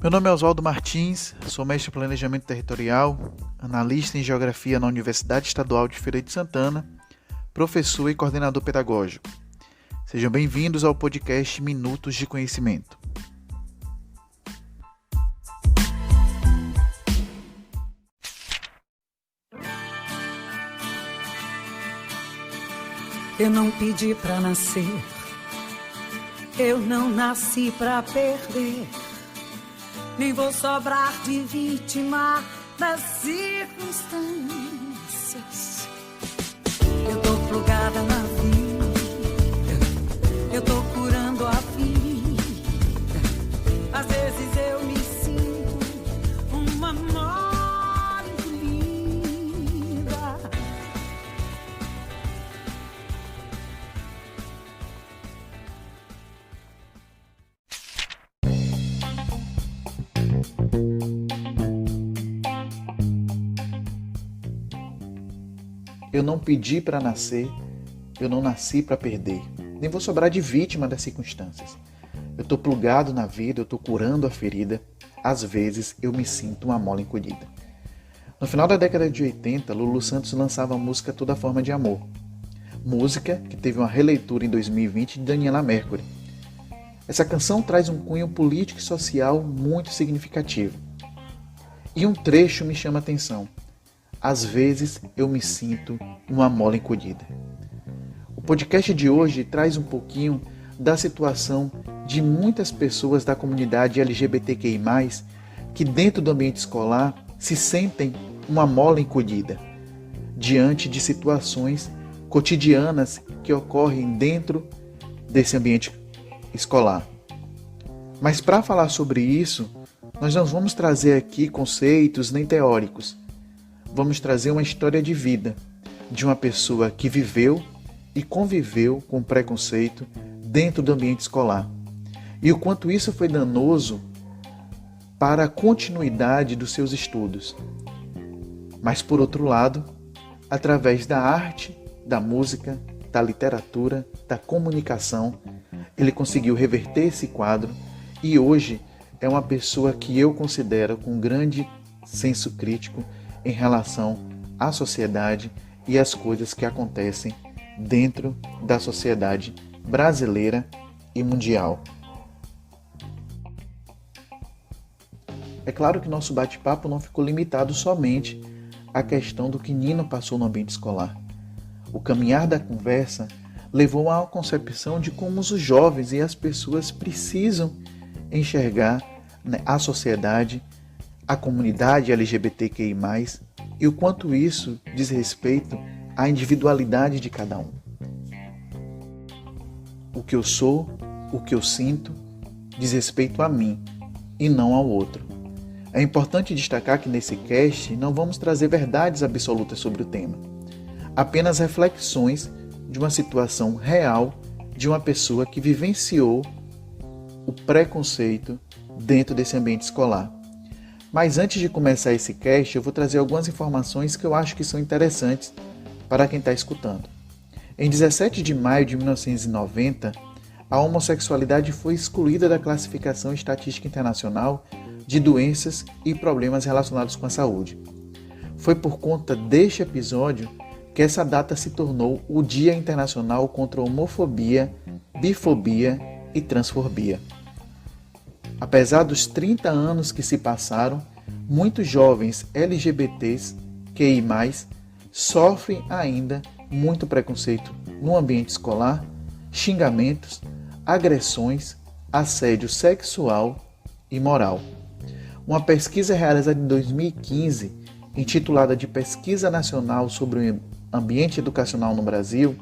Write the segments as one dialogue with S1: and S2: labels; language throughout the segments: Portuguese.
S1: Meu nome é Oswaldo Martins, sou mestre em Planejamento Territorial, analista em Geografia na Universidade Estadual de Feira de Santana, professor e coordenador pedagógico. Sejam bem-vindos ao podcast Minutos de Conhecimento.
S2: Eu não pedi pra nascer, eu não nasci pra perder, nem vou sobrar de vítima das circunstâncias. Eu tô plugada na vida, eu tô curando a vida. Às vezes eu me sinto uma mole encolhida.
S1: Eu não pedi para nascer, eu não nasci para perder, nem vou sobrar de vítima das circunstâncias. Eu tô plugado na vida, eu tô curando a ferida, às vezes eu me sinto uma mola encolhida. No final da década de 80, Lulu Santos lançava a música Toda Forma de Amor, música que teve uma releitura em 2020 de Daniela Mercury. Essa canção traz um cunho político e social muito significativo. E um trecho me chama a atenção. Às vezes eu me sinto uma mola encolhida. O podcast de hoje traz um pouquinho da situação de muitas pessoas da comunidade LGBTQI+, que dentro do ambiente escolar se sentem uma mola encolhida, diante de situações cotidianas que ocorrem dentro desse ambiente escolar. Mas para falar sobre isso, nós não vamos trazer aqui conceitos nem teóricos. Vamos trazer uma história de vida de uma pessoa que viveu e conviveu com preconceito dentro do ambiente escolar. E o quanto isso foi danoso para a continuidade dos seus estudos. Mas, por outro lado, através da arte, da música, da literatura, da comunicação, ele conseguiu reverter esse quadro e hoje é uma pessoa que eu considero com grande senso crítico em relação à sociedade e às coisas que acontecem dentro da sociedade brasileira e mundial. É claro que nosso bate-papo não ficou limitado somente à questão do que Nino passou no ambiente escolar. O caminhar da conversa levou a uma concepção de como os jovens e as pessoas precisam enxergar a sociedade, a comunidade LGBTQI+, e o quanto isso diz respeito à individualidade de cada um. O que eu sou, o que eu sinto, diz respeito a mim e não ao outro. É importante destacar que nesse cast não vamos trazer verdades absolutas sobre o tema, apenas reflexões de uma situação real de uma pessoa que vivenciou o preconceito dentro desse ambiente escolar. Mas antes de começar esse cast, eu vou trazer algumas informações que eu acho que são interessantes para quem está escutando. Em 17 de maio de 1990, a homossexualidade foi excluída da Classificação Estatística Internacional de Doenças e Problemas Relacionados com a Saúde. Foi por conta deste episódio que essa data se tornou o Dia Internacional contra a Homofobia, Bifobia e Transfobia. Apesar dos 30 anos que se passaram, muitos jovens LGBTs, QI+, sofrem ainda muito preconceito no ambiente escolar, xingamentos, agressões, assédio sexual e moral. Uma pesquisa realizada em 2015, intitulada de Pesquisa Nacional sobre o Ambiente Educacional no Brasil,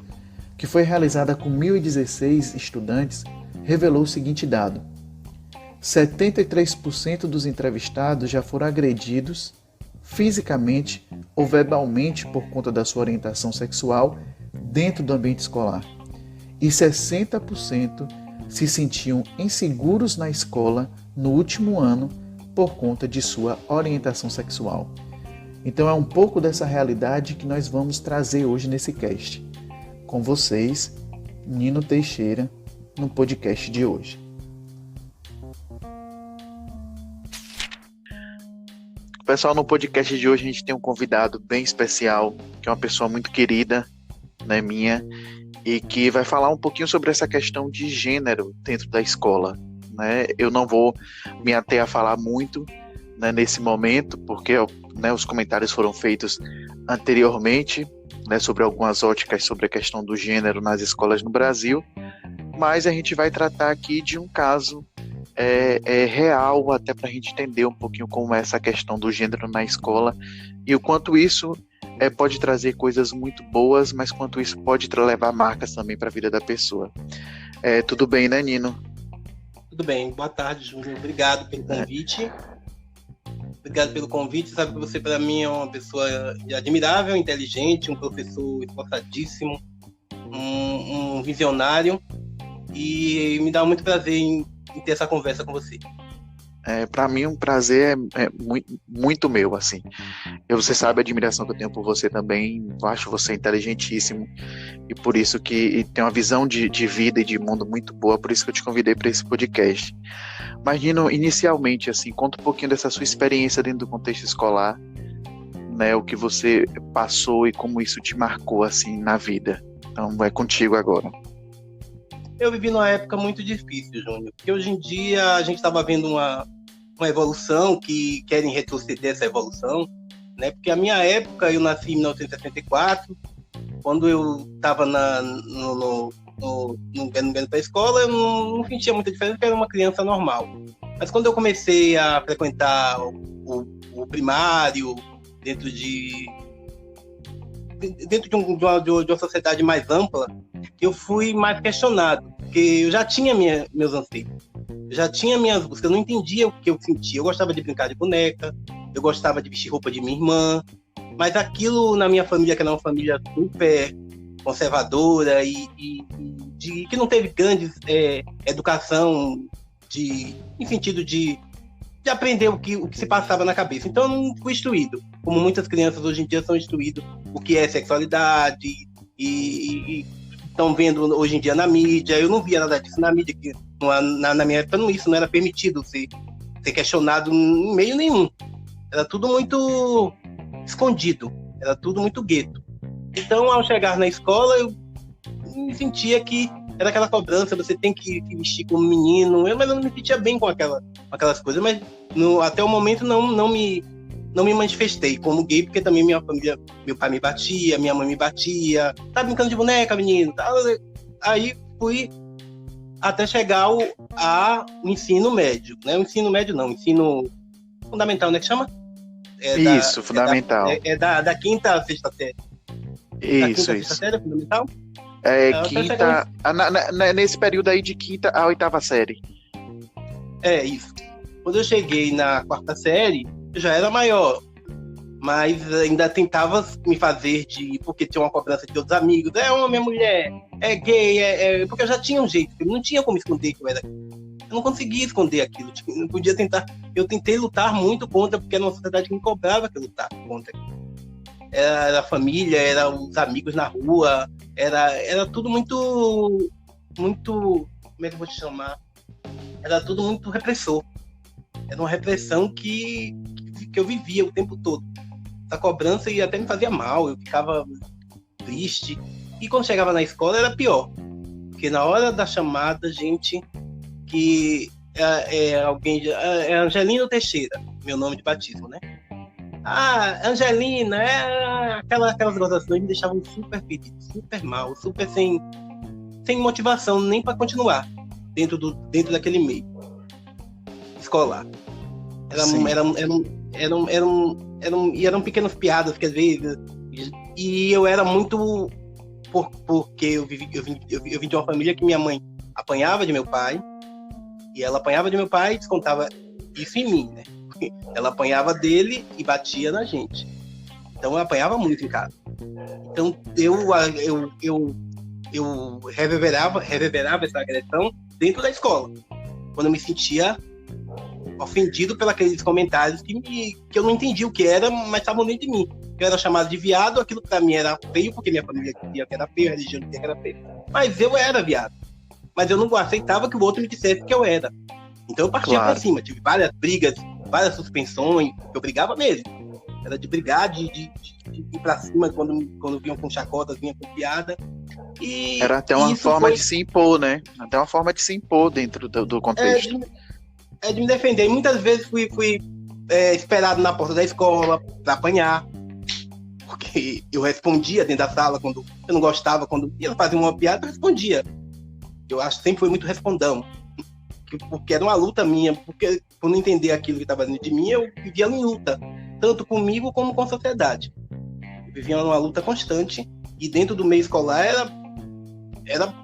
S1: que foi realizada com 1.016 estudantes, revelou o seguinte dado: 73% dos entrevistados já foram agredidos fisicamente ou verbalmente por conta da sua orientação sexual dentro do ambiente escolar. E 60% se sentiam inseguros na escola no último ano por conta de sua orientação sexual. Então é um pouco dessa realidade que nós vamos trazer hoje nesse cast. Com vocês, Nino Teixeira, no podcast de hoje. Pessoal, no podcast de hoje a gente tem um convidado bem especial, que é uma pessoa muito querida, né, minha, e que vai falar um pouquinho sobre essa questão de gênero dentro da escola, né? Eu não vou me ater a falar muito, né, nesse momento, porque, né, os comentários foram feitos anteriormente, né, sobre algumas óticas sobre a questão do gênero nas escolas no Brasil, mas a gente vai tratar aqui de um caso real, até para a gente entender um pouquinho como é essa questão do gênero na escola e o quanto isso pode trazer coisas muito boas, mas quanto isso pode levar marcas também para a vida da pessoa. Tudo bem, né, Nino?
S3: Tudo bem. Boa tarde, Júnior. Obrigado pelo convite. Obrigado pelo convite. Sabe que você, para mim, é uma pessoa admirável, inteligente, um professor esforçadíssimo, um visionário, e me dá muito prazer em ter essa conversa com você.
S1: Para mim, um prazer muito, muito meu, assim. Você sabe a admiração que eu tenho por você também. Eu acho você inteligentíssimo e por isso que tem uma visão de vida e de mundo muito boa. Por isso que eu te convidei para esse podcast. Mas, Nino, inicialmente, assim, conta um pouquinho dessa sua experiência dentro do contexto escolar, né? O que você passou e como isso te marcou, assim, na vida. Então, é contigo agora.
S3: Eu vivi numa época muito difícil, Júnior, porque hoje em dia a gente estava vendo uma evolução que querem retroceder essa evolução, né? Porque a minha época, eu nasci em 1964, quando eu estava indo para a escola, eu não sentia muita diferença, porque eu era uma criança normal. Mas quando eu comecei a frequentar o primário, dentro de uma sociedade mais ampla, eu fui mais questionado, porque eu já tinha meus anseios, eu já tinha minhas buscas, eu não entendia o que eu sentia. Eu gostava de brincar de boneca, eu gostava de vestir roupa de minha irmã, mas aquilo na minha família, que era uma família super conservadora e que não teve grande educação em sentido de aprender o que se passava na cabeça. Então eu não fui instruído, como muitas crianças hoje em dia são instruídas o que é sexualidade e estão vendo hoje em dia na mídia. Eu não via nada disso na mídia, que na minha época isso não era permitido ser questionado em meio nenhum. Era tudo muito escondido, era tudo muito gueto. Então, ao chegar na escola, eu me sentia que era aquela cobrança, você tem que vestir como menino, mas eu não me sentia bem com aquelas coisas, mas até o momento não me manifestei como gay, porque também minha família, meu pai me batia, minha mãe me batia, tá brincando de boneca, menino, tá? Aí fui até chegar ao ensino médio, né? O ensino médio não, o ensino fundamental, né, que chama?
S1: Fundamental.
S3: Da quinta a sexta série.
S1: Isso.
S3: Sexta série, fundamental?
S1: Quinta, nesse período aí de quinta a oitava série.
S3: Isso. Quando eu cheguei na quarta série, eu já era maior, mas ainda tentava me fazer porque tinha uma cobrança de outros amigos, é homem, é mulher, é gay, porque eu já tinha um jeito, eu não tinha como esconder que eu era gay. Eu não conseguia esconder aquilo, não podia tentar. Eu tentei lutar muito contra, porque era uma sociedade que me cobrava que eu lutasse contra. Era a família, era os amigos na rua, era tudo muito, muito, como é que eu vou te chamar? Era tudo muito repressor. Era uma repressão que eu vivia o tempo todo. Essa cobrança e até me fazia mal, eu ficava triste. E quando chegava na escola era pior. Porque na hora da chamada, gente, que alguém... É Angelino Teixeira, meu nome de batismo, né? Angelina, aquelas gozações me deixavam super ferido, super mal, super sem motivação nem para continuar dentro daquele meio escolar. Eram pequenas piadas que às vezes, e eu era muito, porque eu vim de uma família que minha mãe apanhava de meu pai, e ela apanhava de meu pai e descontava isso em mim, né? Ela apanhava dele e batia na gente. Então eu apanhava muito em casa. Então eu reverberava essa agressão dentro da escola, quando eu me sentia ofendido pelos aqueles comentários que eu não entendia o que era, mas estavam dentro de mim. Eu era chamado de viado, aquilo pra mim era feio, porque minha família dizia que era feio, a religião dizia que era feio. Mas eu era viado. Mas eu não aceitava que o outro me dissesse que eu era. Então eu partia pra cima, tive várias brigas várias suspensões, eu brigava mesmo. Era de brigar, de ir pra cima quando vinham com chacotas, vinham com piada. E
S1: era até uma forma de se impor, né? Até uma forma de se impor dentro do contexto.
S3: De me defender. E muitas vezes fui esperado na porta da escola para apanhar, porque eu respondia dentro da sala quando eu não gostava, quando ia fazer uma piada, eu respondia. Eu acho que sempre foi muito respondão, porque era uma luta minha, porque por não entender aquilo que estava dentro de mim, eu vivia em luta, tanto comigo como com a sociedade. Eu vivia numa luta constante, e dentro do meio escolar era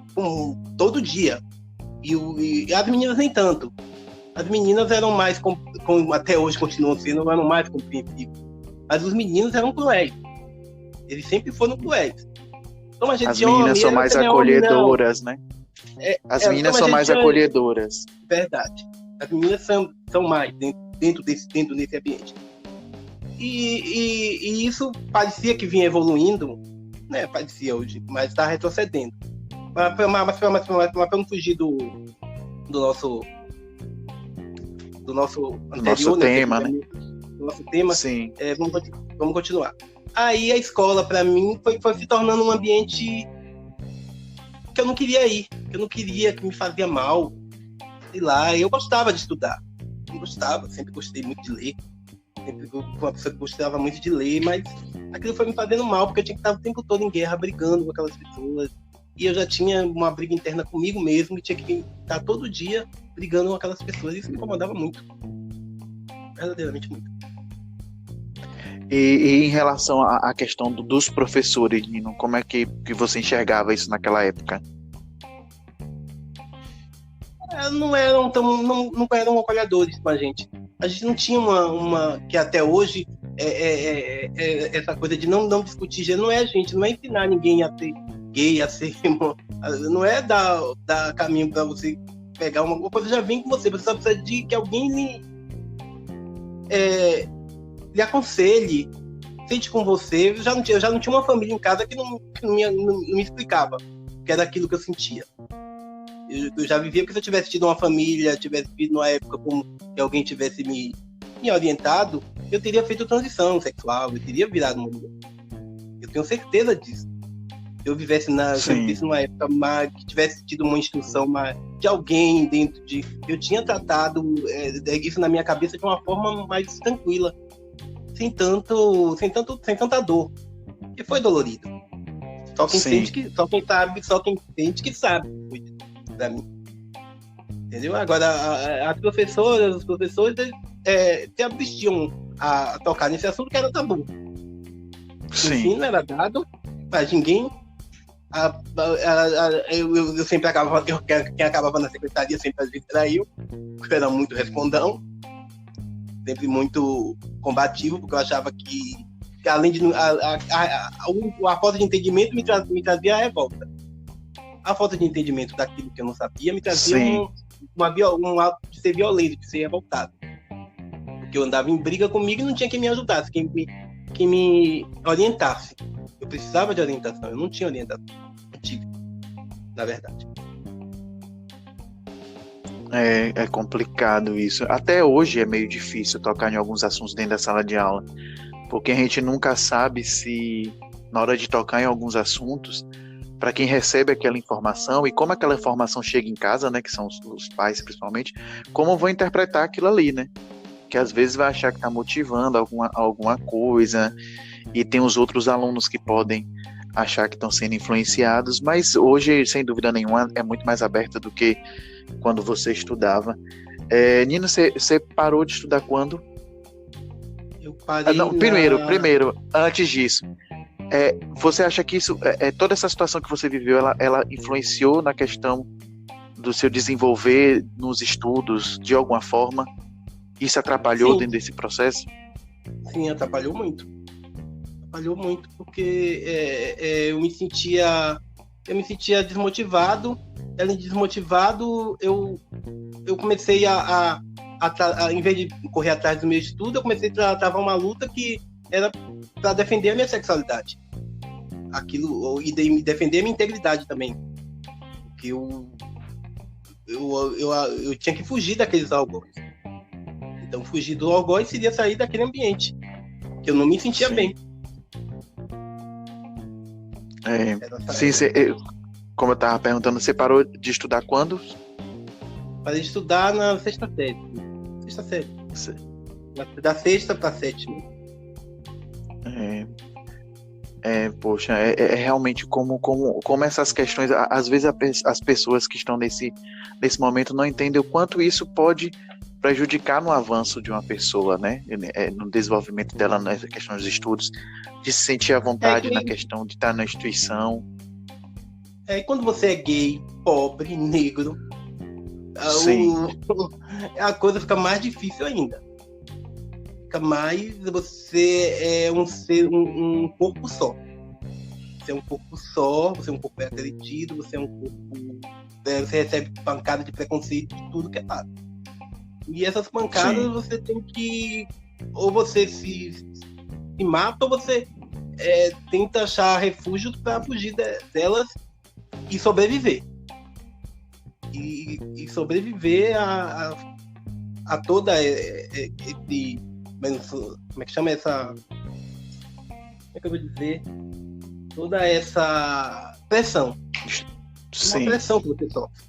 S3: todo dia. E as meninas nem tanto. As meninas eram mais, até hoje continuam sendo, eram mais compreensivos. Mas os meninos eram cruéis. Eles sempre foram cruéis. Então,
S1: as meninas são mais acolhedoras, né? As meninas são mais acolhedoras.
S3: Verdade. As meninas são mais dentro desse ambiente. E isso parecia que vinha evoluindo, né? Parecia hoje, mas está retrocedendo. Mas para não fugir do nosso anterior,
S1: tema, né?
S3: Do nosso tema.
S1: Sim.
S3: Vamos continuar. Aí a escola, para mim, foi se tornando um ambiente que eu não queria ir, que me fazia mal. Sei lá, eu gostava de estudar. Sempre gostei muito de ler. Sempre fui uma pessoa que gostava muito de ler, mas aquilo foi me fazendo mal, porque eu tinha que estar o tempo todo em guerra, brigando com aquelas pessoas. E eu já tinha uma briga interna comigo mesmo, e tinha que estar todo dia brigando com aquelas pessoas. Isso me incomodava muito. Verdadeiramente muito.
S1: E em relação à questão dos professores, Nino, como é que você enxergava isso naquela época?
S3: Não eram acolhedores com a gente. A gente não tinha uma que até hoje essa coisa de não discutir gênero. Não é a gente, não é ensinar ninguém a ser gay, a ser... Não é dar caminho para você pegar uma coisa já vem com você. Você só precisa de que alguém lhe aconselhe, sente com você. Eu já não tinha uma família em casa que não me explicava que era aquilo que eu sentia. Eu já vivia, porque se eu tivesse tido uma família, tivesse vivido numa época como que alguém tivesse me orientado, eu teria feito transição sexual, eu teria virado uma mulher. Eu tenho certeza disso. Se eu vivesse numa época que tivesse tido uma instrução de alguém dentro de... Eu tinha tratado isso na minha cabeça de uma forma mais tranquila, sem tanta dor. Porque foi dolorido. Só quem sente que sabe. Pra mim. Entendeu? Agora, as professoras, os professores se abstiam a tocar nesse assunto que era tabu.
S1: Sim.
S3: Não era dado, mas ninguém. Eu sempre quem acabava na secretaria sempre às vezes era eu era muito respondão, sempre muito combativo, porque eu achava que além de a falta de entendimento me trazia a revolta. A falta de entendimento daquilo que eu não sabia me trazia um ato de ser violento, de ser revoltado. Porque eu andava em briga comigo e não tinha quem me ajudasse, quem me orientasse. Eu precisava de orientação, eu não tinha orientação. Não tive, na verdade.
S1: É complicado isso. Até hoje é meio difícil tocar em alguns assuntos dentro da sala de aula, porque a gente nunca sabe se, na hora de tocar em alguns assuntos, para quem recebe aquela informação e como aquela informação chega em casa, né, que são os pais principalmente, como vão interpretar aquilo ali, né? Que às vezes vai achar que está motivando alguma coisa, e tem os outros alunos que podem achar que estão sendo influenciados, mas hoje, sem dúvida nenhuma, é muito mais aberta do que quando você estudava. Nino, você parou de estudar quando?
S3: Eu parei
S1: Primeiro, antes disso, você acha que isso, toda essa situação que você viveu, ela influenciou na questão do seu desenvolver nos estudos, de alguma forma? Isso atrapalhou dentro desse processo?
S3: Sim, atrapalhou muito. Porque eu me sentia desmotivado. Além de desmotivado, eu comecei em vez de correr atrás do meu estudo, eu comecei a travar uma luta que era para defender a minha sexualidade. E defender a minha integridade também. Porque eu tinha que fugir daqueles algozes. Então, fugir do algoz seria sair daquele ambiente, que eu não me sentia
S1: Sim.
S3: bem.
S1: Sim, como eu estava perguntando, você parou de estudar quando?
S3: Parei de estudar na sexta série. Da sexta para sétima.
S1: Poxa, realmente como essas questões, às vezes as pessoas que estão nesse momento não entendem o quanto isso pode prejudicar no avanço de uma pessoa, né? No desenvolvimento dela nessa questão dos estudos, de se sentir à vontade na questão de estar na instituição.
S3: Quando você é gay, pobre, negro, a coisa fica mais difícil ainda. Você é um corpo só. Você é um corpo só, você é um corpo agredido, você é um corpo. Você recebe pancada de preconceito de tudo que é lado. E essas pancadas você tem que. Ou você se mata, ou você tenta achar refúgio para fugir delas e sobreviver. E sobreviver a toda esse. Como é que chama essa. Como é que eu vou dizer? Toda essa pressão.
S1: Sim.
S3: Uma pressão que você sofre.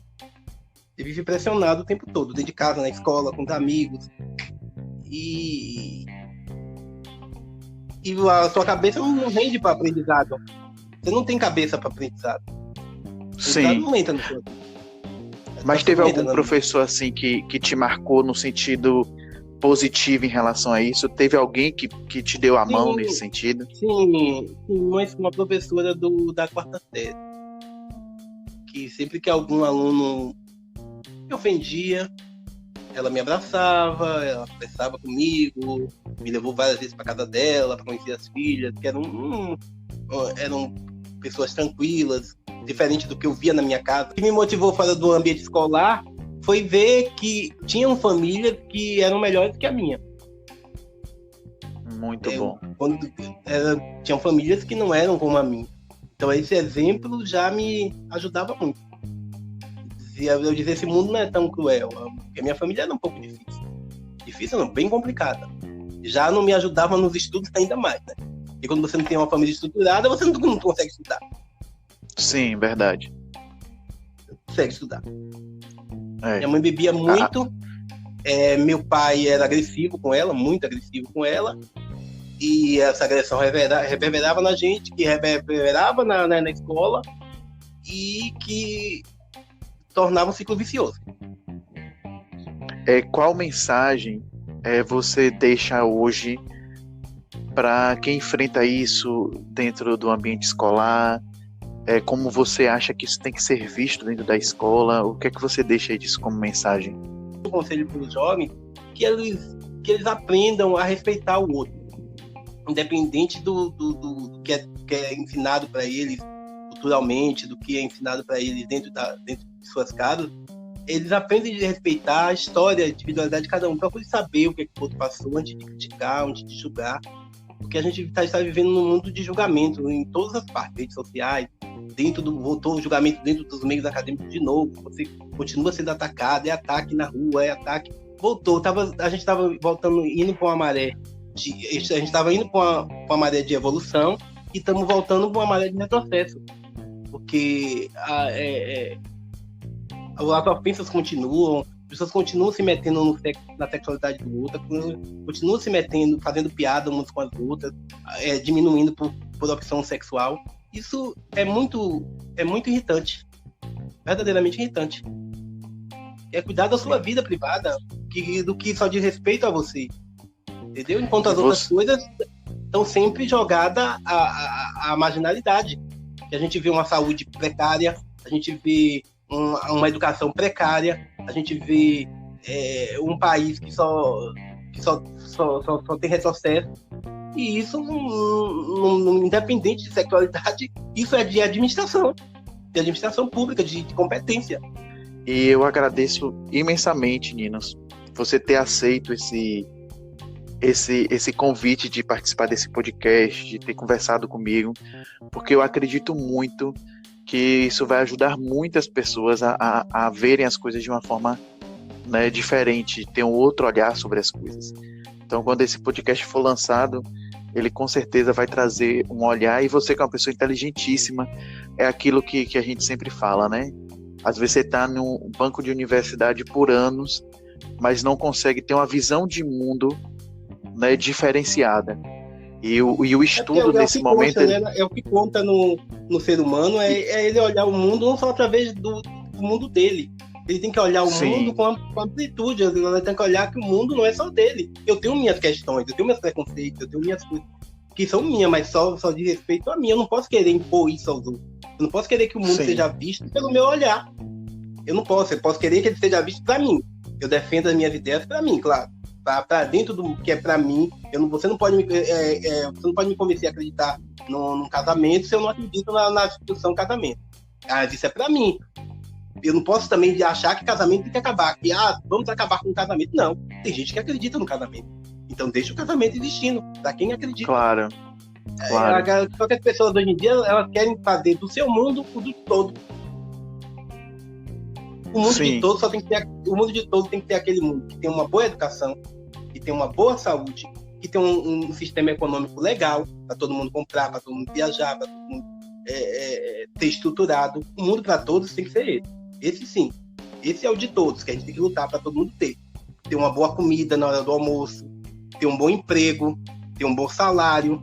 S3: Você vive pressionado o tempo todo, dentro de casa, na escola, com os amigos. E a sua cabeça não rende para aprendizado. Você não tem cabeça para aprendizado.
S1: Sim.
S3: Não entra no seu.
S1: Mas teve algum professor assim que te marcou no sentido positivo em relação a isso? Teve alguém que te deu a mão nesse sentido?
S3: Sim, uma professora da quarta série. Que sempre que algum aluno me ofendia, ela me abraçava, ela conversava comigo, me levou várias vezes para casa dela, para conhecer as filhas, que eram pessoas tranquilas, diferente do que eu via na minha casa. O que me motivou fora do ambiente escolar foi ver que tinham famílias que eram melhores que a minha.
S1: Muito bom.
S3: Tinham famílias que não eram como a minha. Então esse exemplo já me ajudava muito. Eu dizia, esse mundo não é tão cruel, porque a minha família era um pouco difícil. Difícil não, bem complicada. Já não me ajudava nos estudos ainda mais, né? E quando você não tem uma família estruturada, você não consegue estudar.
S1: Sim, verdade.
S3: Não consegue estudar. Minha mãe bebia muito, meu pai era agressivo com ela, muito agressivo com ela, e essa agressão reverberava na gente, que reverberava na escola, e que tornava um ciclo vicioso.
S1: Qual mensagem você deixa hoje para quem enfrenta isso dentro do ambiente escolar? Como você acha que isso tem que ser visto dentro da escola? O que é que você deixa aí disso como mensagem?
S3: O conselho para os jovens que eles aprendam a respeitar o outro, independente do que é ensinado para eles culturalmente, do que é ensinado para eles dentro de suas casas. Eles aprendem a respeitar a história, a individualidade de cada um. Procure saber o que o outro passou antes de criticar, antes de julgar. Porque a gente está vivendo num mundo de julgamento em todas as partes, redes sociais, voltou o julgamento dentro dos meios acadêmicos de novo. Você continua sendo atacado, é ataque na rua, é ataque. Voltou, a gente estava indo para uma maré. A gente estava indo para uma maré de evolução e estamos voltando para uma maré de retrocesso. Porque as ofensas continuam, as pessoas continuam se metendo na sexualidade do outro, continuam se metendo, fazendo piada umas com as outras, diminuindo por opção sexual. Isso é muito irritante, verdadeiramente irritante. É cuidar da sua vida privada, do que só diz respeito a você, entendeu? Enquanto as outras coisas estão sempre jogadas à marginalidade. A gente vê uma saúde precária, a gente vê uma educação precária, a gente vê um país que só tem retrocesso, e isso, independente de sexualidade, isso é de administração pública, de competência.
S1: E eu agradeço imensamente, Ninos, você ter aceito esse convite de participar desse podcast, de ter conversado comigo, porque eu acredito muito que isso vai ajudar muitas pessoas a verem as coisas de uma forma né, diferente, ter um outro olhar sobre as coisas. Então, quando esse podcast for lançado, ele com certeza vai trazer um olhar, e você que é uma pessoa inteligentíssima, é aquilo que a gente sempre fala, né? Às vezes você está num banco de universidade por anos, mas não consegue ter uma visão de mundo, né, diferenciada. E o estudo nesse momento...
S3: Conta, né? É o que conta no ser humano, é ele olhar o mundo não só através do mundo dele. Ele tem que olhar o mundo com amplitude, ele tem que olhar que o mundo não é só dele. Eu tenho minhas questões, eu tenho meus preconceitos, eu tenho minhas coisas que são minhas, mas só de respeito a mim. Eu não posso querer impor isso aos outros. Eu não posso querer que o mundo seja visto pelo meu olhar. Eu não posso. Eu posso querer que ele seja visto para mim. Eu defendo as minhas ideias para mim, claro. Para dentro do que é para mim. Você não pode me convencer a acreditar num casamento se eu não acredito na instituição casamento. Isso é para mim. Eu não posso também achar que casamento tem que acabar. Que vamos acabar com o casamento. Não. Tem gente que acredita no casamento. Então deixa o casamento existindo. Para quem acredita.
S1: Claro.
S3: Só que as pessoas hoje em dia elas querem fazer do seu mundo o do todo. O mundo de todos o mundo de todos tem que ter aquele mundo que tem uma boa educação, que tem uma boa saúde, que tem um sistema econômico legal para todo mundo comprar, para todo mundo viajar, para todo mundo ter estruturado. O mundo para todos tem que ser esse. Esse sim. Esse é o de todos, que a gente tem que lutar para todo mundo ter. Ter uma boa comida na hora do almoço, ter um bom emprego, ter um bom salário,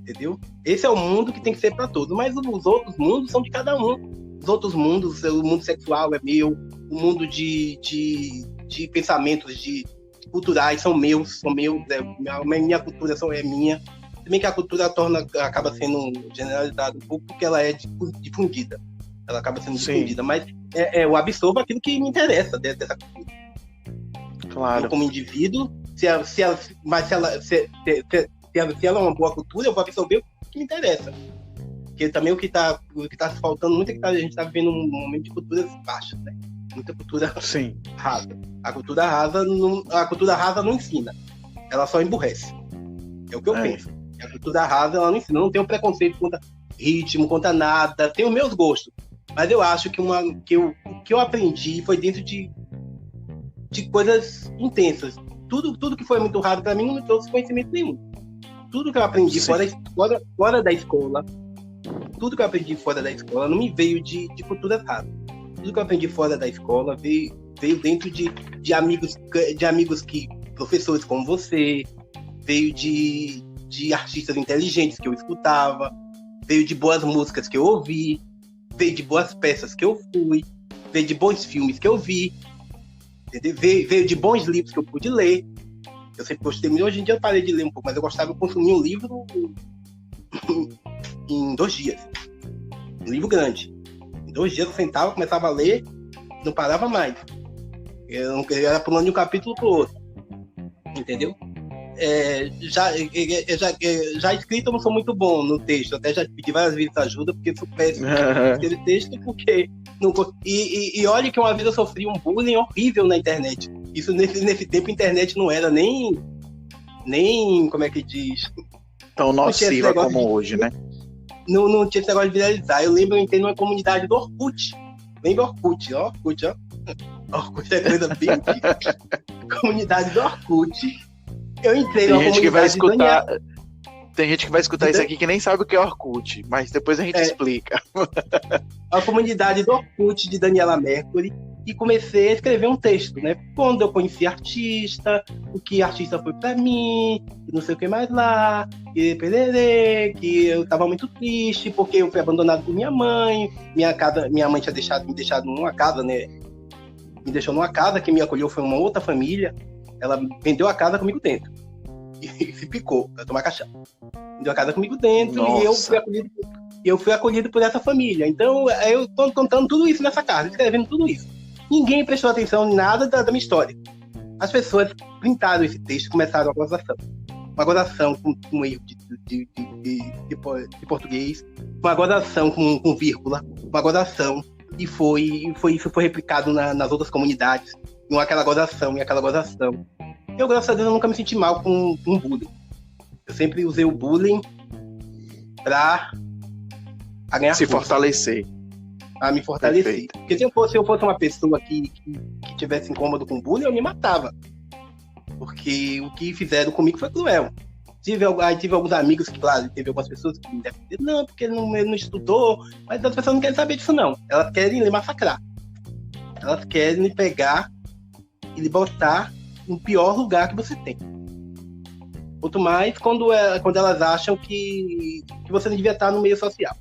S3: entendeu? Esse é o mundo que tem que ser para todos, mas os outros mundos são de cada um. Os outros mundos, o mundo sexual é meu, o mundo de pensamentos culturais são meus, minha cultura é minha. Também que a cultura acaba sendo generalizada um pouco porque ela é difundida. Ela acaba sendo difundida, mas eu absorvo aquilo que me interessa dessa cultura.
S1: Claro.
S3: Eu, como indivíduo, se ela é uma boa cultura, eu vou absorver o que me interessa. Porque também o que tá faltando muito é que a gente está vivendo um momento de culturas baixas, né? Muita cultura rasa. A cultura rasa não ensina, ela só emburrece. É o que eu penso. A cultura rasa ela não ensina, eu não tenho preconceito contra ritmo, contra nada, tenho meus gostos. Mas eu acho que o que eu aprendi foi dentro de coisas intensas. Tudo que foi muito raro para mim não me trouxe conhecimento nenhum. Tudo que eu aprendi fora da escola, tudo que eu aprendi fora da escola não me veio de cultura rasa. Tudo que eu aprendi fora da escola veio dentro de amigos que professores como você, veio de artistas inteligentes que eu escutava, veio de boas músicas que eu ouvi, veio de boas peças que eu fui, veio de bons filmes que eu vi, entendeu? Veio de bons livros que eu pude ler. Eu sempre gostei muito. Hoje em dia eu parei de ler um pouco, mas eu gostava de consumir um livro em 2 dias. Um livro grande. Em 2 dias eu sentava, começava a ler, não parava mais. Eu era pulando de um capítulo pro outro. Entendeu? Já escrito eu não sou muito bom no texto. Até já pedi várias vezes ajuda, porque eu sou péssimo naquele texto, porque... E olha que uma vez eu sofri um bullying horrível na internet. Isso nesse tempo a internet não era nem como é que diz...
S1: Tão nociva como hoje, né?
S3: Não tinha esse negócio de viralizar. Eu lembro, eu entrei numa comunidade do Orkut. Lembra Orkut, ó? Orkut é coisa bem antiga. Comunidade do Orkut. Eu entrei numa comunidade do Daniel.
S1: Tem gente que vai escutar isso aqui que nem sabe o que é Orkut, mas depois a gente explica.
S3: A comunidade do Orkut de Daniela Mercury, e comecei a escrever um texto, né? Quando eu conheci artista, o que artista foi pra mim, e não sei o que mais lá, que eu tava muito triste, porque eu fui abandonado por minha mãe, minha mãe tinha me deixado numa casa, né? Me deixou numa casa, quem me acolheu foi uma outra família, ela vendeu a casa comigo dentro. E se picou pra tomar cachaça. Deu a casa comigo dentro. Nossa. E eu fui acolhido por essa família. Então eu tô contando tudo isso nessa carta, escrevendo tudo isso. Ninguém prestou atenção em nada da minha história. As pessoas printaram esse texto e começaram a gozação. Uma gozação com erro de português, uma gozação com vírgula, uma gozação, e isso foi replicado nas outras comunidades. E aquela gozação. Eu, graças a Deus, eu nunca me senti mal com bullying. Eu sempre usei o bullying pra ganhar
S1: se
S3: força.
S1: Fortalecer.
S3: a me fortalecer.
S1: Perfeito.
S3: Porque se eu fosse uma pessoa que tivesse incômodo com bullying, eu me matava. Porque o que fizeram comigo foi cruel. Tive alguns amigos que, claro, teve algumas pessoas que me defenderam, não, porque ele não estudou, mas as pessoas não querem saber disso, não. Elas querem lhe massacrar. Elas querem lhe pegar e lhe botar no pior lugar que você tem. Quanto mais quando elas acham que você não devia estar no meio social.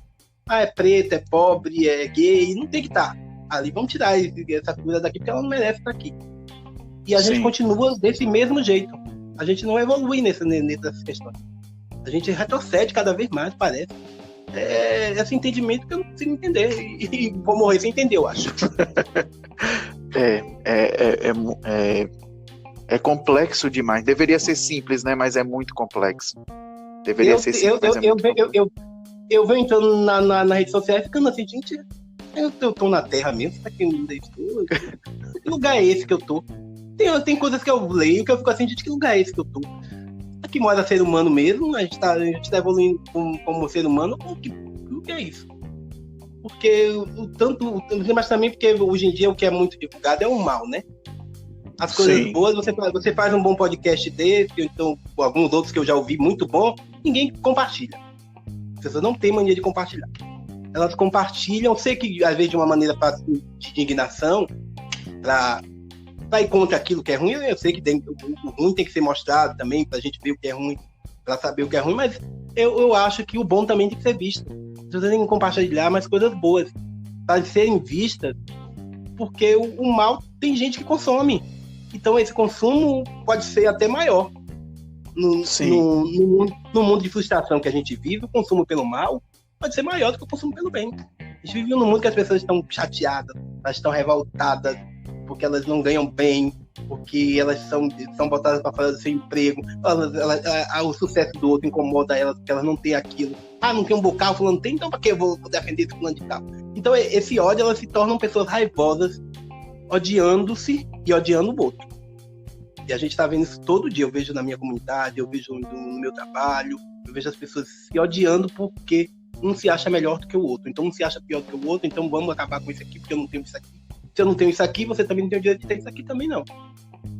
S3: Ah, é preto, é pobre, é gay, não tem que estar. Ali, vamos tirar essa coisa daqui, porque ela não merece estar aqui. E a gente continua desse mesmo jeito. A gente não evolui nessas questões. A gente retrocede cada vez mais, parece. É esse entendimento que eu não consigo entender. E vou morrer sem entender, eu acho.
S1: É complexo demais. Deveria ser simples, né? Mas é muito complexo. Deveria ser simples,
S3: eu venho entrando na rede social e ficando assim, gente, eu tô na Terra mesmo, será que eu estou? Que lugar é esse que eu tô? Tem coisas que eu leio que eu fico assim, gente, que lugar é esse que eu tô? Aqui mora ser humano mesmo, a gente tá evoluindo como ser humano, o que é isso? Porque mas também porque hoje em dia o que é muito divulgado é o mal, né? As coisas boas, você faz um bom podcast desse, então alguns outros que eu já ouvi muito bom, ninguém compartilha. As pessoas não têm mania de compartilhar. Elas compartilham, sei que às vezes de uma maneira de indignação, pra ir contra aquilo que é ruim. Eu sei que o ruim tem que ser mostrado também, pra gente ver o que é ruim, pra saber o que é ruim, mas eu acho que o bom também tem que ser visto. As pessoas têm que compartilhar mais coisas boas, para serem vistas, porque o mal tem gente que consome. Então esse consumo pode ser até maior. No mundo de frustração que a gente vive, o consumo pelo mal pode ser maior do que o consumo pelo bem. A gente vive num mundo que as pessoas estão chateadas, elas estão revoltadas, porque elas não ganham bem, porque elas são botadas para fora do seu emprego, o sucesso do outro incomoda elas, porque elas não têm aquilo. Ah, não tem um bocal, fulano tem, então para que eu vou defender esse fulano de tal? Então esse ódio, elas se tornam pessoas raivosas, odiando-se e odiando o outro. E a gente está vendo isso todo dia. Eu vejo na minha comunidade, eu vejo no meu trabalho, eu vejo as pessoas se odiando porque um se acha melhor do que o outro. Então um se acha pior do que o outro, então vamos acabar com isso aqui porque eu não tenho isso aqui. Se eu não tenho isso aqui, você também não tem o direito de ter isso aqui também, não.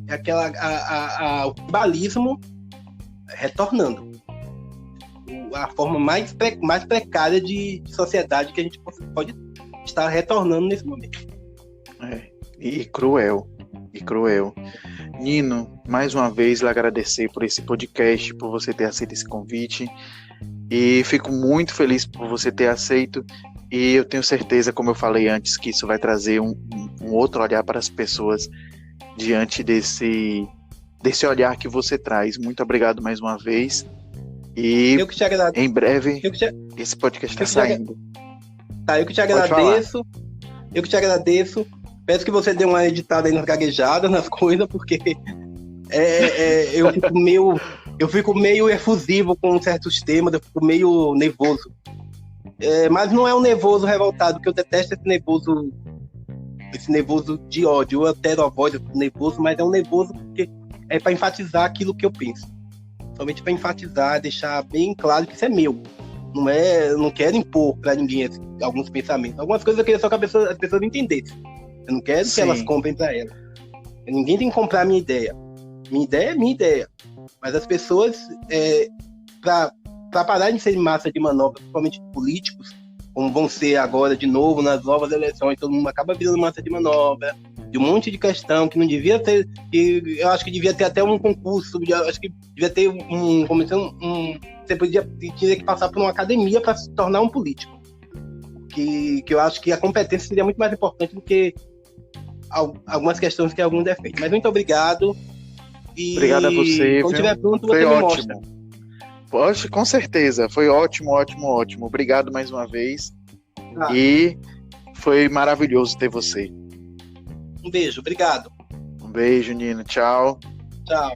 S3: É o tribalismo retornando. A forma mais precária de sociedade que a gente pode estar retornando nesse momento.
S1: E cruel. Nino, mais uma vez lhe agradecer por esse podcast, por você ter aceito esse convite. E fico muito feliz por você ter aceito. E eu tenho certeza, como eu falei antes, que isso vai trazer um outro olhar para as pessoas diante desse olhar que você traz. Muito obrigado mais uma vez. E
S3: eu que te agradeço.
S1: Em breve esse podcast está saindo.
S3: Eu que te agradeço. Eu que te agradeço. Peço que você dê uma editada aí nas gaguejadas, nas coisas, porque eu fico meio efusivo com certos temas, eu fico meio nervoso. Mas não é um nervoso revoltado, porque eu detesto esse nervoso de ódio. Eu altero a voz desse nervoso, mas é um nervoso porque é para enfatizar aquilo que eu penso. Somente para enfatizar, deixar bem claro que isso é meu. Eu não quero impor para ninguém alguns pensamentos. Algumas coisas eu queria só que as pessoas entendessem. Eu não quero que elas comprem para elas. Ninguém tem que comprar a minha ideia. Minha ideia é minha ideia. Mas as pessoas, para parar de ser massa de manobra, principalmente políticos, como vão ser agora de novo nas novas eleições, todo mundo acaba virando massa de manobra, de um monte de questão que não devia ter, que eu acho que devia ter até um concurso, acho que devia ter você tinha que passar por uma academia para se tornar um político. Que eu acho que a competência seria muito mais importante do que algumas questões que alguns defendem. Mas muito obrigado. E
S1: obrigado a você.
S3: Quando estiver pronto, você me mostra.
S1: Poxa, com certeza. Foi ótimo. Obrigado mais uma vez. E foi maravilhoso ter você.
S3: Um beijo, obrigado.
S1: Um beijo, Nino. Tchau.
S3: Tchau.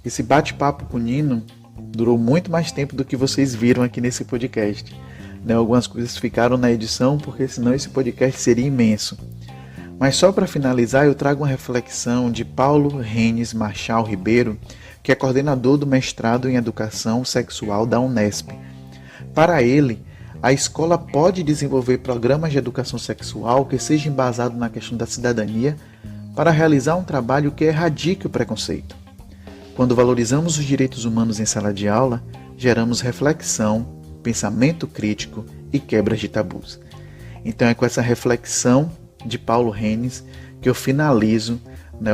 S1: Esse bate-papo com o Nino durou muito mais tempo do que vocês viram aqui nesse podcast. Algumas coisas ficaram na edição, porque senão esse podcast seria imenso. Mas só para finalizar, eu trago uma reflexão de Paulo Renes Marchal Ribeiro, que é coordenador do mestrado em Educação Sexual da Unesp. Para ele, A escola pode desenvolver programas de educação sexual que sejam embasados na questão da cidadania para realizar um trabalho que erradique o preconceito. Quando valorizamos os direitos humanos em sala de aula, geramos reflexão, pensamento crítico e quebras de tabus. Então é com essa reflexão de Paulo Renes que eu finalizo,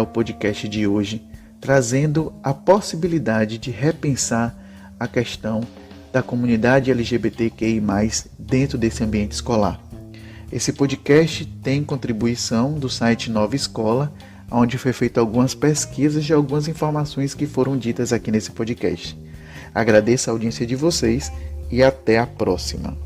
S1: o podcast de hoje, trazendo a possibilidade de repensar a questão da comunidade LGBTQI+, dentro desse ambiente escolar. Esse podcast tem contribuição do site Nova Escola, onde foi feita algumas pesquisas de algumas informações que foram ditas aqui nesse podcast. Agradeço a audiência de vocês e até a próxima.